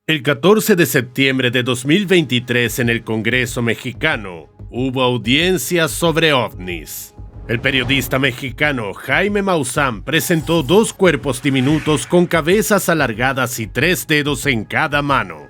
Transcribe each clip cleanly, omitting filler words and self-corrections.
El 14 de septiembre de 2023 en el Congreso mexicano hubo audiencias sobre ovnis. El periodista mexicano Jaime Maussan presentó 2 cuerpos diminutos con cabezas alargadas y 3 dedos en cada mano.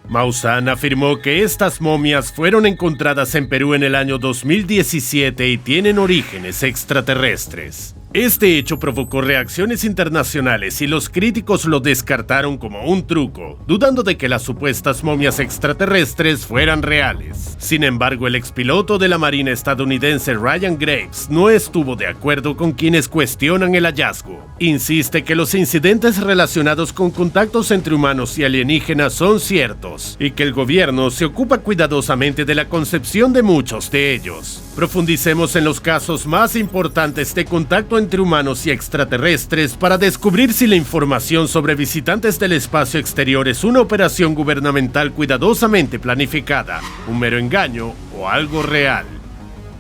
Maussan afirmó que estas momias fueron encontradas en Perú en el año 2017 y tienen orígenes extraterrestres. Este hecho provocó reacciones internacionales y los críticos lo descartaron como un truco, dudando de que las supuestas momias extraterrestres fueran reales. Sin embargo, el expiloto de la Marina estadounidense Ryan Graves no estuvo de acuerdo con quienes cuestionan el hallazgo. Insiste que los incidentes relacionados con contactos entre humanos y alienígenas son ciertos, y que el gobierno se ocupa cuidadosamente de la concepción de muchos de ellos. Profundicemos en los casos más importantes de contacto entre humanos y extraterrestres para descubrir si la información sobre visitantes del espacio exterior es una operación gubernamental cuidadosamente planificada, un mero engaño o algo real.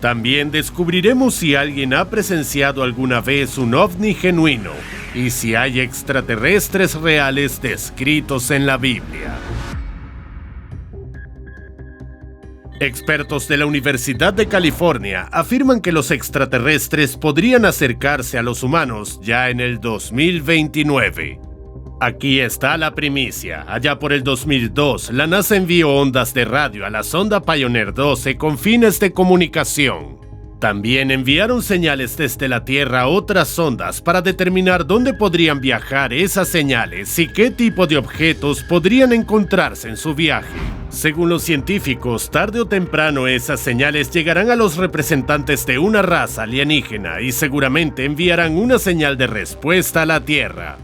También descubriremos si alguien ha presenciado alguna vez un ovni genuino y si hay extraterrestres reales descritos en la Biblia. Expertos de la Universidad de California afirman que los extraterrestres podrían acercarse a los humanos ya en el 2029. Aquí está la primicia. Allá por el 2002, la NASA envió ondas de radio a la sonda Pioneer 12 con fines de comunicación. También enviaron señales desde la Tierra a otras sondas para determinar dónde podrían viajar esas señales y qué tipo de objetos podrían encontrarse en su viaje. Según los científicos, tarde o temprano esas señales llegarán a los representantes de una raza alienígena y seguramente enviarán una señal de respuesta a la Tierra.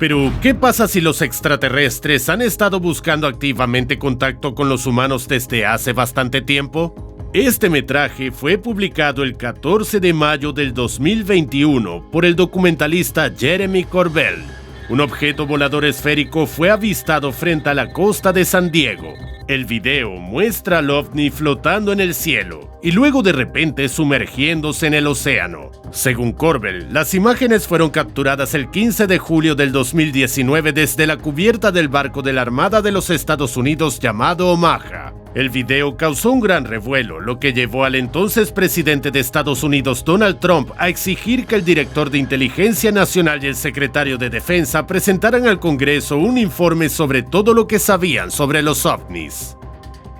Pero, ¿qué pasa si los extraterrestres han estado buscando activamente contacto con los humanos desde hace bastante tiempo? Este metraje fue publicado el 14 de mayo del 2021 por el documentalista Jeremy Corbell. Un objeto volador esférico fue avistado frente a la costa de San Diego. El video muestra al ovni flotando en el cielo y luego de repente sumergiéndose en el océano. Según Corbell, las imágenes fueron capturadas el 15 de julio del 2019 desde la cubierta del barco de la Armada de los Estados Unidos llamado Omaha. El video causó un gran revuelo, lo que llevó al entonces presidente de Estados Unidos, Donald Trump, a exigir que el director de Inteligencia Nacional y el secretario de Defensa presentaran al Congreso un informe sobre todo lo que sabían sobre los ovnis.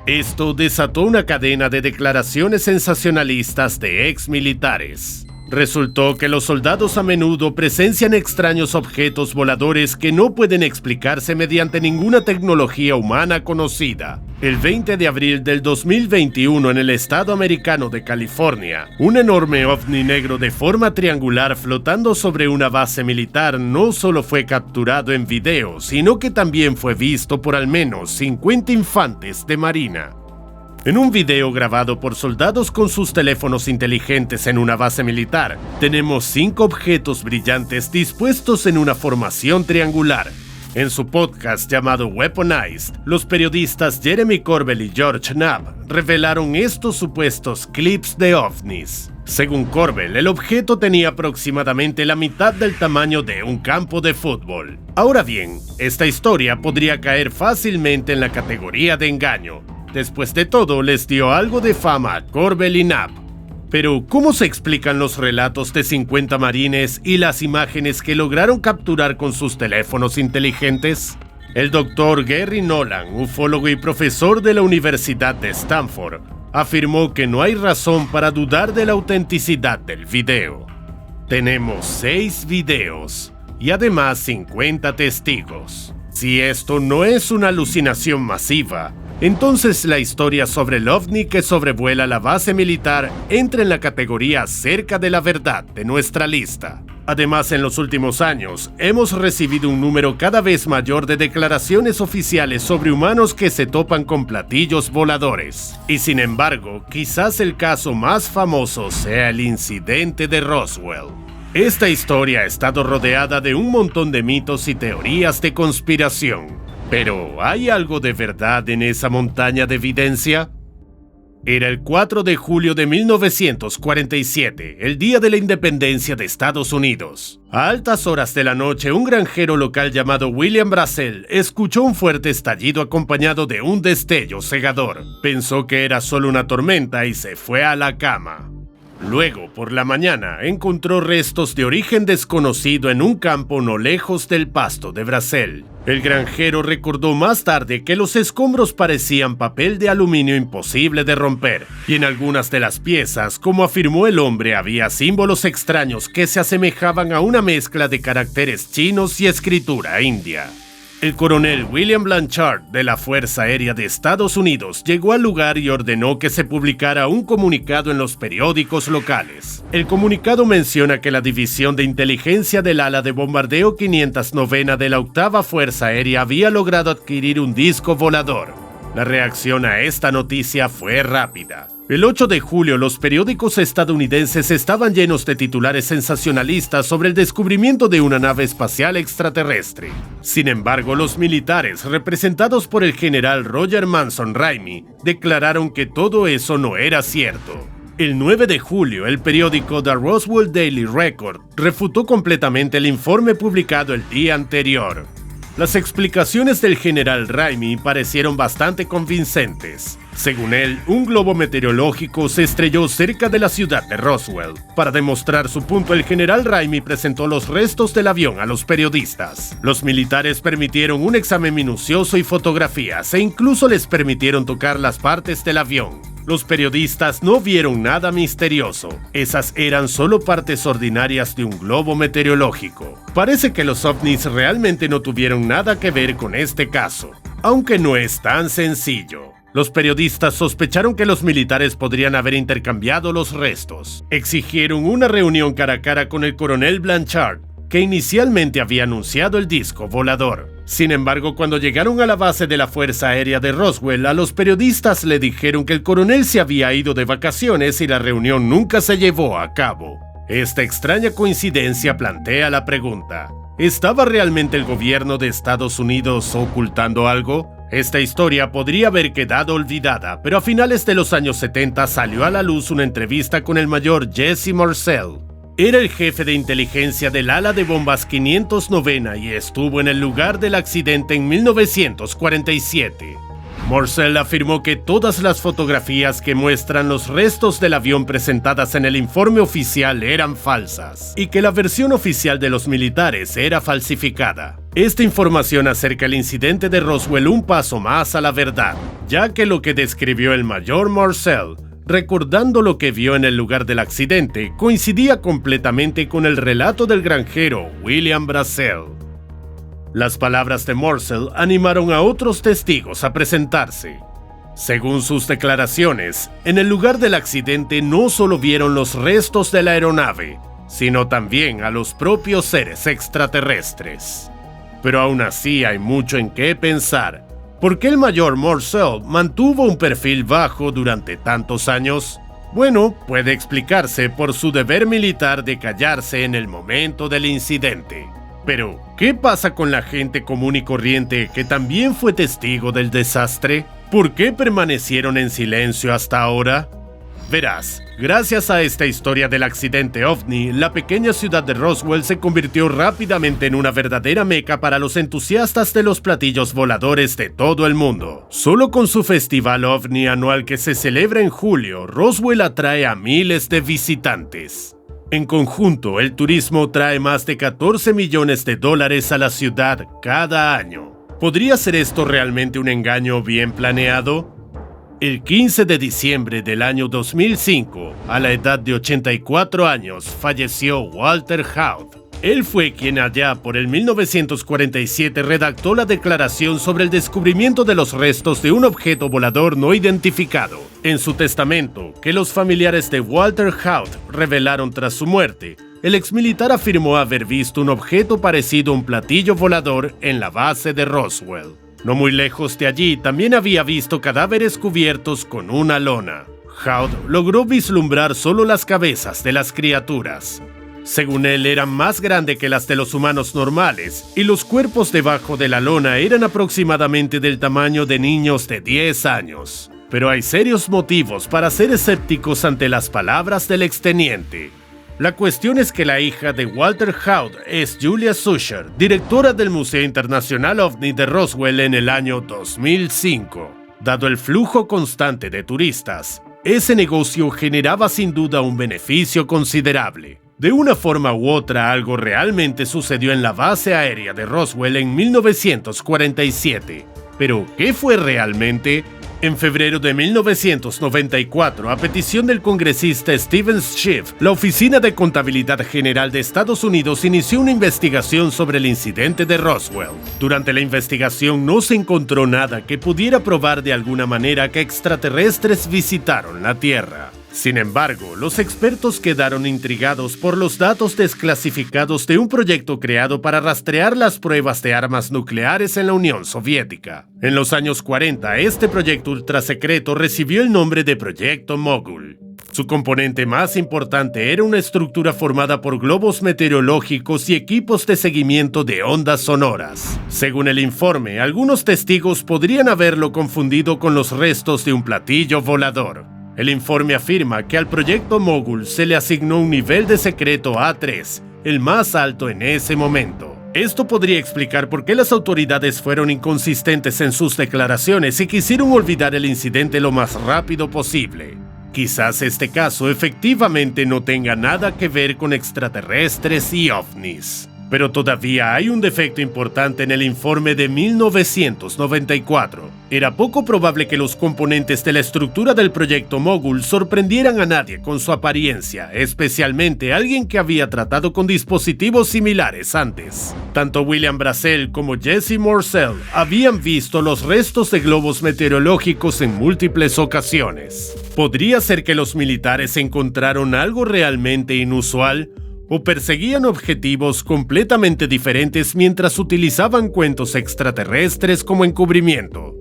Esto desató una cadena de declaraciones sensacionalistas de exmilitares. Resultó que los soldados a menudo presencian extraños objetos voladores que no pueden explicarse mediante ninguna tecnología humana conocida. El 20 de abril del 2021 en el estado americano de California, un enorme ovni negro de forma triangular flotando sobre una base militar no solo fue capturado en video, sino que también fue visto por al menos 50 infantes de marina. En un video grabado por soldados con sus teléfonos inteligentes en una base militar, tenemos 5 objetos brillantes dispuestos en una formación triangular. En su podcast llamado Weaponized, los periodistas Jeremy Corbell y George Knapp revelaron estos supuestos clips de ovnis. Según Corbell, el objeto tenía aproximadamente la mitad del tamaño de un campo de fútbol. Ahora bien, esta historia podría caer fácilmente en la categoría de engaño. Después de todo, les dio algo de fama a Corbell y Knapp. Pero, ¿cómo se explican los relatos de 50 marines y las imágenes que lograron capturar con sus teléfonos inteligentes? El doctor Gary Nolan, ufólogo y profesor de la Universidad de Stanford, afirmó que no hay razón para dudar de la autenticidad del video. Tenemos 6 videos y además 50 testigos. Si esto no es una alucinación masiva, entonces la historia sobre el ovni que sobrevuela la base militar entra en la categoría cerca de la verdad de nuestra lista. Además, en los últimos años, hemos recibido un número cada vez mayor de declaraciones oficiales sobre humanos que se topan con platillos voladores. Y sin embargo, quizás el caso más famoso sea el incidente de Roswell. Esta historia ha estado rodeada de un montón de mitos y teorías de conspiración. Pero, ¿hay algo de verdad en esa montaña de evidencia? Era el 4 de julio de 1947, el día de la independencia de Estados Unidos. A altas horas de la noche, un granjero local llamado William Brazel escuchó un fuerte estallido acompañado de un destello cegador. Pensó que era solo una tormenta y se fue a la cama. Luego, por la mañana, encontró restos de origen desconocido en un campo no lejos del pasto de Brazel. El granjero recordó más tarde que los escombros parecían papel de aluminio imposible de romper, y en algunas de las piezas, como afirmó el hombre, había símbolos extraños que se asemejaban a una mezcla de caracteres chinos y escritura india. El coronel William Blanchard de la Fuerza Aérea de Estados Unidos llegó al lugar y ordenó que se publicara un comunicado en los periódicos locales. El comunicado menciona que la División de Inteligencia del Ala de Bombardeo 509 de la Octava Fuerza Aérea había logrado adquirir un disco volador. La reacción a esta noticia fue rápida. El 8 de julio, los periódicos estadounidenses estaban llenos de titulares sensacionalistas sobre el descubrimiento de una nave espacial extraterrestre. Sin embargo, los militares, representados por el general Roger Manson Ramey, declararon que todo eso no era cierto. El 9 de julio, el periódico The Roswell Daily Record refutó completamente el informe publicado el día anterior. Las explicaciones del general Ramey parecieron bastante convincentes. Según él, un globo meteorológico se estrelló cerca de la ciudad de Roswell. Para demostrar su punto, el general Ramey presentó los restos del avión a los periodistas. Los militares permitieron un examen minucioso y fotografías, e incluso les permitieron tocar las partes del avión. Los periodistas no vieron nada misterioso. Esas eran solo partes ordinarias de un globo meteorológico. Parece que los ovnis realmente no tuvieron nada que ver con este caso, aunque no es tan sencillo. Los periodistas sospecharon que los militares podrían haber intercambiado los restos. Exigieron una reunión cara a cara con el coronel Blanchard, que inicialmente había anunciado el disco volador. Sin embargo, cuando llegaron a la base de la Fuerza Aérea de Roswell, a los periodistas le dijeron que el coronel se había ido de vacaciones y la reunión nunca se llevó a cabo. Esta extraña coincidencia plantea la pregunta: ¿estaba realmente el gobierno de Estados Unidos ocultando algo? Esta historia podría haber quedado olvidada, pero a finales de los años 70 salió a la luz una entrevista con el mayor Jesse Marcel. Era el jefe de inteligencia del ala de bombas 509 y estuvo en el lugar del accidente en 1947. Marcel afirmó que todas las fotografías que muestran los restos del avión presentadas en el informe oficial eran falsas y que la versión oficial de los militares era falsificada. Esta información acerca el incidente de Roswell un paso más a la verdad, ya que lo que describió el mayor Marcel, recordando lo que vio en el lugar del accidente, coincidía completamente con el relato del granjero William Brazel. Las palabras de Marcel animaron a otros testigos a presentarse. Según sus declaraciones, en el lugar del accidente no solo vieron los restos de la aeronave, sino también a los propios seres extraterrestres. Pero aún así hay mucho en qué pensar. ¿Por qué el mayor Marcel mantuvo un perfil bajo durante tantos años? Bueno, puede explicarse por su deber militar de callarse en el momento del incidente. Pero, ¿qué pasa con la gente común y corriente que también fue testigo del desastre? ¿Por qué permanecieron en silencio hasta ahora? Verás, gracias a esta historia del accidente OVNI, la pequeña ciudad de Roswell se convirtió rápidamente en una verdadera meca para los entusiastas de los platillos voladores de todo el mundo. Solo con su festival OVNI anual que se celebra en julio, Roswell atrae a miles de visitantes. En conjunto, el turismo trae más de $14 millones a la ciudad cada año. ¿Podría ser esto realmente un engaño bien planeado? El 15 de diciembre del año 2005, a la edad de 84 años, falleció Walter Haut. Él fue quien allá por el 1947 redactó la declaración sobre el descubrimiento de los restos de un objeto volador no identificado. En su testamento, que los familiares de Walter Haut revelaron tras su muerte, el exmilitar afirmó haber visto un objeto parecido a un platillo volador en la base de Roswell. No muy lejos de allí también había visto cadáveres cubiertos con una lona. Haut logró vislumbrar solo las cabezas de las criaturas. Según él, eran más grandes que las de los humanos normales, y los cuerpos debajo de la lona eran aproximadamente del tamaño de niños de 10 años. pero hay serios motivos para ser escépticos ante las palabras del exteniente. La cuestión es que la hija de Walter Haut es Julia Susher, directora del Museo Internacional OVNI de Roswell en el año 2005. Dado el flujo constante de turistas, ese negocio generaba sin duda un beneficio considerable. De una forma u otra, algo realmente sucedió en la base aérea de Roswell en 1947. ¿Pero qué fue realmente? En febrero de 1994, a petición del congresista Steven Schiff, la Oficina de Contabilidad General de Estados Unidos inició una investigación sobre el incidente de Roswell. Durante la investigación no se encontró nada que pudiera probar de alguna manera que extraterrestres visitaron la Tierra. Sin embargo, los expertos quedaron intrigados por los datos desclasificados de un proyecto creado para rastrear las pruebas de armas nucleares en la Unión Soviética. En los años 40, este proyecto ultrasecreto recibió el nombre de Proyecto Mogul. Su componente más importante era una estructura formada por globos meteorológicos y equipos de seguimiento de ondas sonoras. Según el informe, algunos testigos podrían haberlo confundido con los restos de un platillo volador. El informe afirma que al proyecto Mogul se le asignó un nivel de secreto A3, el más alto en ese momento. Esto podría explicar por qué las autoridades fueron inconsistentes en sus declaraciones y quisieron olvidar el incidente lo más rápido posible. Quizás este caso efectivamente no tenga nada que ver con extraterrestres y ovnis. Pero todavía hay un defecto importante en el informe de 1994. Era poco probable que los componentes de la estructura del proyecto Mogul sorprendieran a nadie con su apariencia, especialmente a alguien que había tratado con dispositivos similares antes. Tanto William Brazel como Jesse Morsell habían visto los restos de globos meteorológicos en múltiples ocasiones. ¿Podría ser que los militares encontraron algo realmente inusual? ¿O perseguían objetivos completamente diferentes mientras utilizaban cuentos extraterrestres como encubrimiento?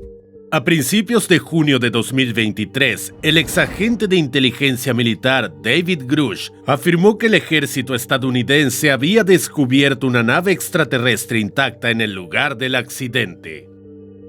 A principios de junio de 2023, el exagente de inteligencia militar David Grush afirmó que el ejército estadounidense había descubierto una nave extraterrestre intacta en el lugar del accidente.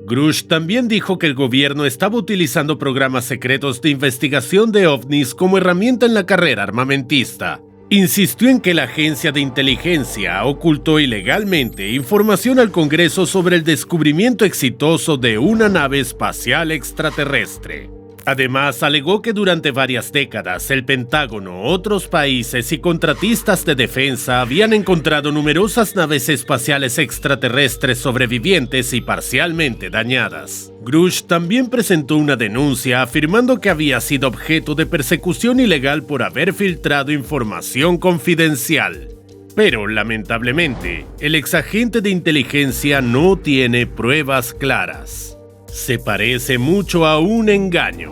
Grush también dijo que el gobierno estaba utilizando programas secretos de investigación de ovnis como herramienta en la carrera armamentista. Insistió en que la agencia de inteligencia ocultó ilegalmente información al Congreso sobre el descubrimiento exitoso de una nave espacial extraterrestre. Además, alegó que durante varias décadas el Pentágono, otros países y contratistas de defensa habían encontrado numerosas naves espaciales extraterrestres sobrevivientes y parcialmente dañadas. Grush también presentó una denuncia afirmando que había sido objeto de persecución ilegal por haber filtrado información confidencial. Pero, lamentablemente, el exagente de inteligencia no tiene pruebas claras. Se parece mucho a un engaño.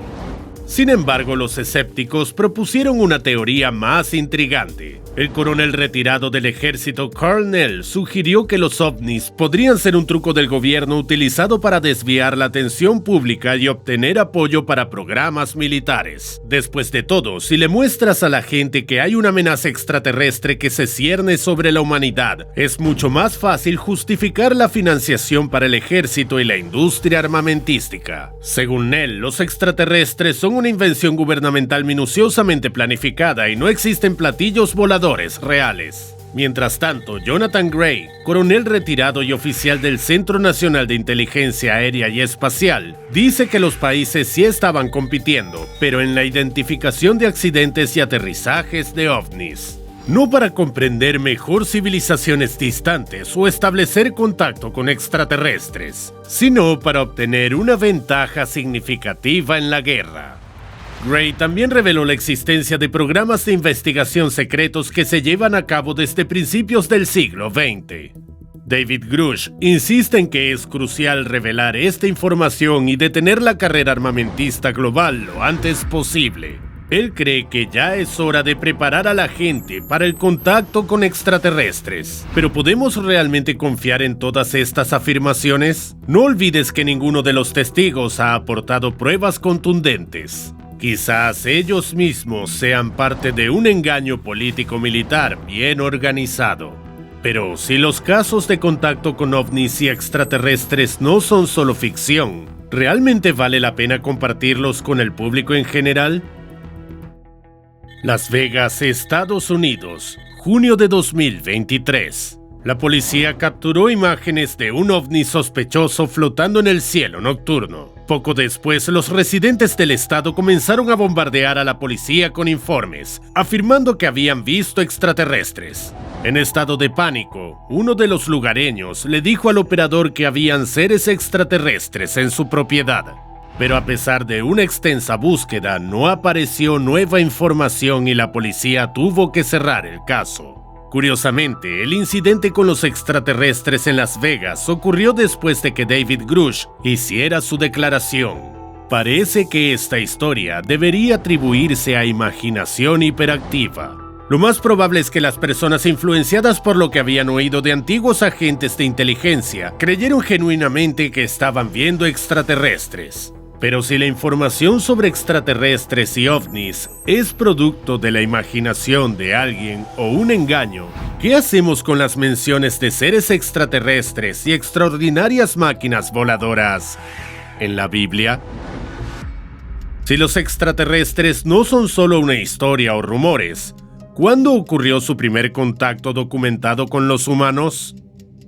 Sin embargo, los escépticos propusieron una teoría más intrigante. El coronel retirado del ejército Carl Nell sugirió que los ovnis podrían ser un truco del gobierno utilizado para desviar la atención pública y obtener apoyo para programas militares. Después de todo, si le muestras a la gente que hay una amenaza extraterrestre que se cierne sobre la humanidad, es mucho más fácil justificar la financiación para el ejército y la industria armamentística. Según Nell, los extraterrestres son una invención gubernamental minuciosamente planificada y no existen platillos voladores reales. Mientras tanto, Jonathan Gray, coronel retirado y oficial del Centro Nacional de Inteligencia Aérea y Espacial, dice que los países sí estaban compitiendo, pero en la identificación de accidentes y aterrizajes de ovnis. No para comprender mejor civilizaciones distantes o establecer contacto con extraterrestres, sino para obtener una ventaja significativa en la guerra. Gray también reveló la existencia de programas de investigación secretos que se llevan a cabo desde principios del siglo XX. David Grush insiste en que es crucial revelar esta información y detener la carrera armamentista global lo antes posible. Él cree que ya es hora de preparar a la gente para el contacto con extraterrestres. ¿Pero podemos realmente confiar en todas estas afirmaciones? No olvides que ninguno de los testigos ha aportado pruebas contundentes. Quizás ellos mismos sean parte de un engaño político-militar bien organizado. Pero si los casos de contacto con ovnis y extraterrestres no son solo ficción, ¿realmente vale la pena compartirlos con el público en general? Las Vegas, Estados Unidos, junio de 2023. La policía capturó imágenes de un ovni sospechoso flotando en el cielo nocturno. Poco después, los residentes del estado comenzaron a bombardear a la policía con informes, afirmando que habían visto extraterrestres. En estado de pánico, uno de los lugareños le dijo al operador que habían seres extraterrestres en su propiedad. Pero a pesar de una extensa búsqueda, no apareció nueva información y la policía tuvo que cerrar el caso. Curiosamente, el incidente con los extraterrestres en Las Vegas ocurrió después de que David Grush hiciera su declaración. Parece que esta historia debería atribuirse a imaginación hiperactiva. Lo más probable es que las personas influenciadas por lo que habían oído de antiguos agentes de inteligencia creyeron genuinamente que estaban viendo extraterrestres. Pero si la información sobre extraterrestres y ovnis es producto de la imaginación de alguien o un engaño, ¿qué hacemos con las menciones de seres extraterrestres y extraordinarias máquinas voladoras en la Biblia? Si los extraterrestres no son solo una historia o rumores, ¿cuándo ocurrió su primer contacto documentado con los humanos?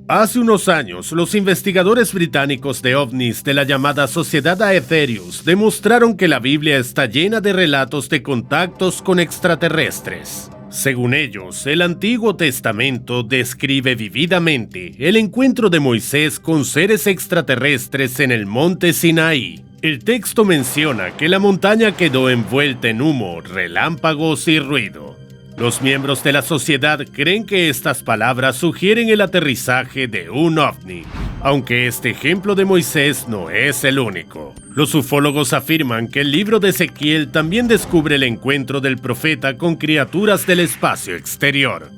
Hace unos años, los investigadores británicos de ovnis de la llamada Sociedad Aetherius demostraron que la Biblia está llena de relatos de contactos con extraterrestres. Según ellos, el Antiguo Testamento describe vividamente el encuentro de Moisés con seres extraterrestres en el monte Sinaí. El texto menciona que la montaña quedó envuelta en humo, relámpagos y ruido. Los miembros de la sociedad creen que estas palabras sugieren el aterrizaje de un ovni, aunque este ejemplo de Moisés no es el único. Los ufólogos afirman que el libro de Ezequiel también descubre el encuentro del profeta con criaturas del espacio exterior.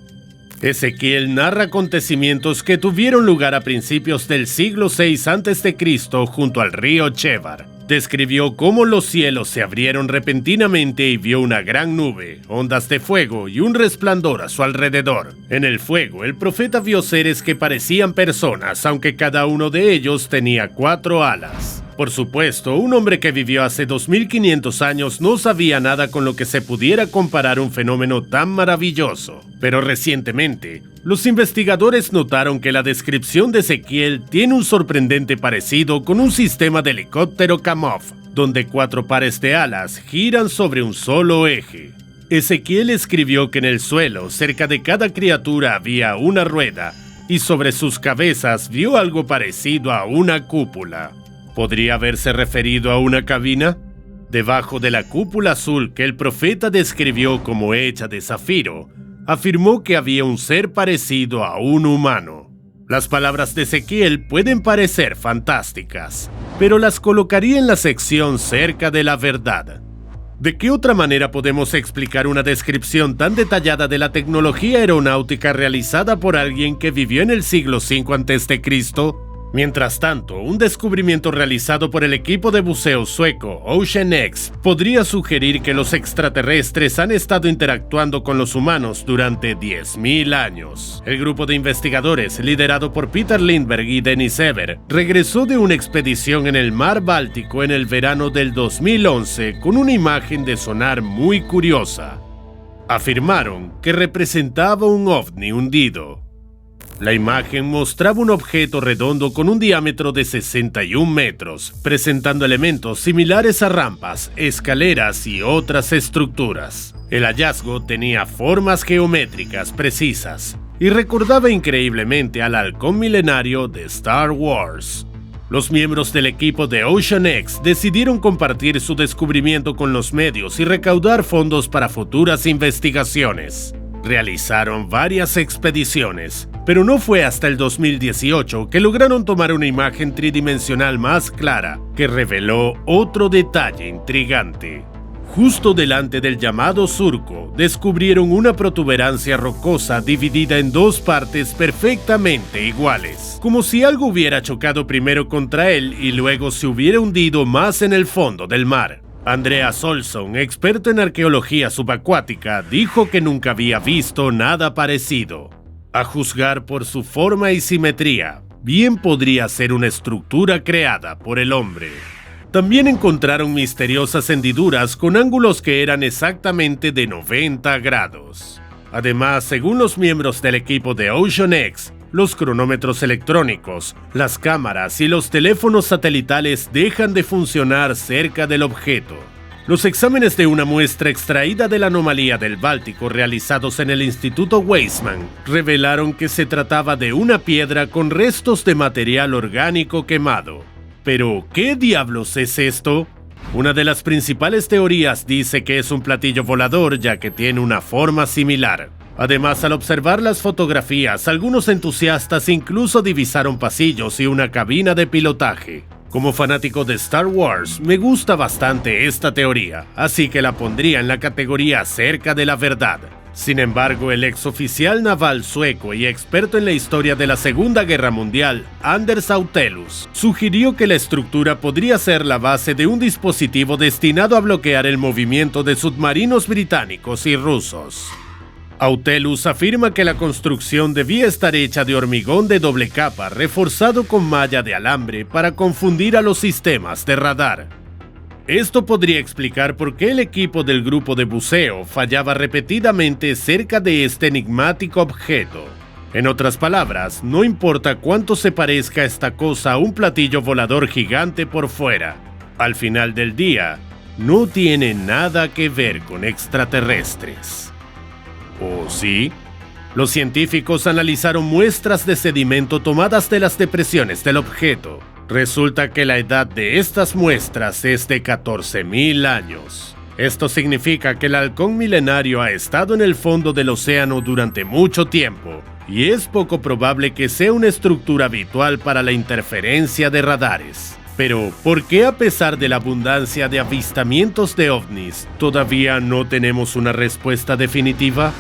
Ezequiel narra acontecimientos que tuvieron lugar a principios del siglo VI a.C. junto al río Chebar. Describió cómo los cielos se abrieron repentinamente y vio una gran nube, ondas de fuego y un resplandor a su alrededor. En el fuego, el profeta vio seres que parecían personas, aunque cada uno de ellos tenía 4 alas. Por supuesto, un hombre que vivió hace 2500 años no sabía nada con lo que se pudiera comparar un fenómeno tan maravilloso. Pero recientemente, los investigadores notaron que la descripción de Ezequiel tiene un sorprendente parecido con un sistema de helicóptero Kamov, donde 4 pares de alas giran sobre un solo eje. Ezequiel escribió que en el suelo, cerca de cada criatura, había una rueda, y sobre sus cabezas vio algo parecido a una cúpula. ¿Podría haberse referido a una cabina? Debajo de la cúpula azul que el profeta describió como hecha de zafiro, afirmó que había un ser parecido a un humano. Las palabras de Ezequiel pueden parecer fantásticas, pero las colocaría en la sección cerca de la verdad. ¿De qué otra manera podemos explicar una descripción tan detallada de la tecnología aeronáutica realizada por alguien que vivió en el siglo V a.C.? Mientras tanto, un descubrimiento realizado por el equipo de buceo sueco OceanX podría sugerir que los extraterrestres han estado interactuando con los humanos durante 10.000 años. El grupo de investigadores, liderado por Peter Lindbergh y Dennis Eber, regresó de una expedición en el mar Báltico en el verano del 2011 con una imagen de sonar muy curiosa. Afirmaron que representaba un ovni hundido. La imagen mostraba un objeto redondo con un diámetro de 61 metros, presentando elementos similares a rampas, escaleras y otras estructuras. El hallazgo tenía formas geométricas precisas y recordaba increíblemente al halcón milenario de Star Wars. Los miembros del equipo de OceanX decidieron compartir su descubrimiento con los medios y recaudar fondos para futuras investigaciones. Realizaron varias expediciones, pero no fue hasta el 2018 que lograron tomar una imagen tridimensional más clara que reveló otro detalle intrigante. Justo delante del llamado surco, descubrieron una protuberancia rocosa dividida en 2 partes perfectamente iguales, como si algo hubiera chocado primero contra él y luego se hubiera hundido más en el fondo del mar. Andreas Olsson, experto en arqueología subacuática, dijo que nunca había visto nada parecido. A juzgar por su forma y simetría, bien podría ser una estructura creada por el hombre. También encontraron misteriosas hendiduras con ángulos que eran exactamente de 90 grados. Además, según los miembros del equipo de Ocean X, los cronómetros electrónicos, las cámaras y los teléfonos satelitales dejan de funcionar cerca del objeto. Los exámenes de una muestra extraída de la anomalía del Báltico realizados en el Instituto Weizmann revelaron que se trataba de una piedra con restos de material orgánico quemado. ¿Pero qué diablos es esto? Una de las principales teorías dice que es un platillo volador ya que tiene una forma similar. Además, al observar las fotografías, algunos entusiastas incluso divisaron pasillos y una cabina de pilotaje. Como fanático de Star Wars, me gusta bastante esta teoría, así que la pondría en la categoría cerca de la verdad. Sin embargo, el exoficial naval sueco y experto en la historia de la Segunda Guerra Mundial, Anders Autelus, sugirió que la estructura podría ser la base de un dispositivo destinado a bloquear el movimiento de submarinos británicos y rusos. Autelus afirma que la construcción debía estar hecha de hormigón de doble capa reforzado con malla de alambre para confundir a los sistemas de radar. Esto podría explicar por qué el equipo del grupo de buceo fallaba repetidamente cerca de este enigmático objeto. En otras palabras, no importa cuánto se parezca esta cosa a un platillo volador gigante por fuera, al final del día, no tiene nada que ver con extraterrestres. ¿O sí? Los científicos analizaron muestras de sedimento tomadas de las depresiones del objeto. Resulta que la edad de estas muestras es de 14.000 años. Esto significa que el halcón milenario ha estado en el fondo del océano durante mucho tiempo, y es poco probable que sea una estructura habitual para la interferencia de radares. Pero, ¿por qué a pesar de la abundancia de avistamientos de ovnis, todavía no tenemos una respuesta definitiva?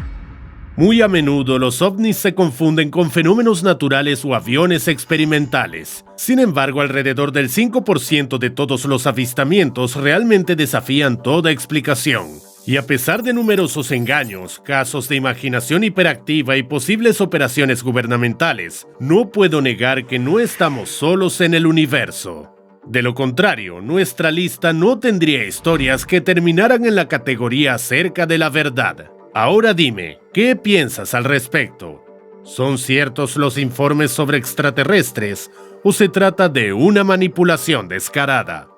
Muy a menudo los ovnis se confunden con fenómenos naturales o aviones experimentales. Sin embargo, alrededor del 5% de todos los avistamientos realmente desafían toda explicación. Y a pesar de numerosos engaños, casos de imaginación hiperactiva y posibles operaciones gubernamentales, no puedo negar que no estamos solos en el universo. De lo contrario, nuestra lista no tendría historias que terminaran en la categoría cerca de la verdad. Ahora dime, ¿qué piensas al respecto? ¿Son ciertos los informes sobre extraterrestres o se trata de una manipulación descarada?